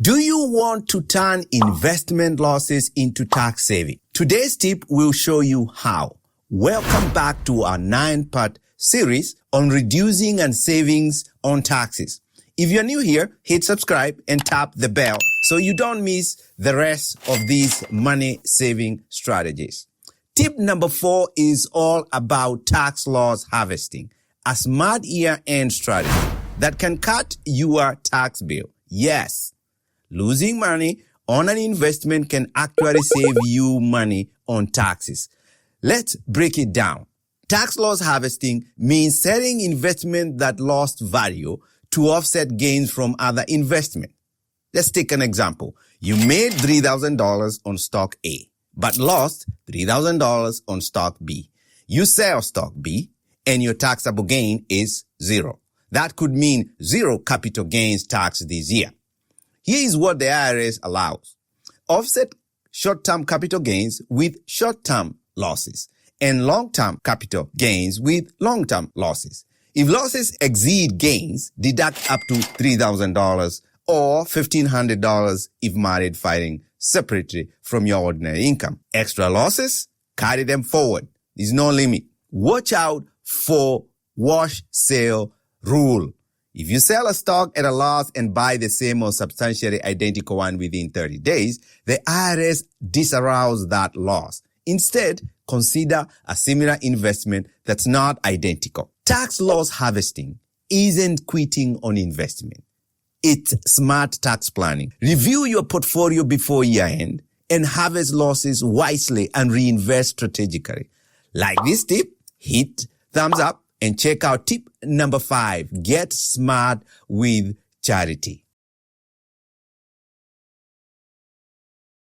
Do you want to turn investment losses into tax saving? Today's tip will show you how. Welcome back to our 9-part series on reducing and savings on taxes. If you're new here, hit subscribe and tap the bell so you don't miss the rest of these money-saving strategies. Tip number 4 is all about tax loss harvesting, a smart year-end strategy that can cut your tax bill. Yes, losing money on an investment can actually save you money on taxes. Let's break it down. Tax loss harvesting means selling investment that lost value to offset gains from other investment. Let's take an example. You made $3,000 on stock A, but lost $3,000 on stock B. You sell stock B, and your taxable gain is 0. That could mean 0 capital gains tax this year. Here is what the IRS allows. Offset short-term capital gains with short-term losses and long-term capital gains with long-term losses. If losses exceed gains, deduct up to $3,000 or $1,500 if married filing separately from your ordinary income. Extra losses, carry them forward. There's no limit. Watch out for wash sale rule. If you sell a stock at a loss and buy the same or substantially identical one within 30 days, the IRS disallows that loss. Instead, consider a similar investment that's not identical. Tax loss harvesting isn't quitting on investment. It's smart tax planning. Review your portfolio before year-end and harvest losses wisely and reinvest strategically. Like this tip, hit thumbs up and check out tip number 5. Get smart with charity.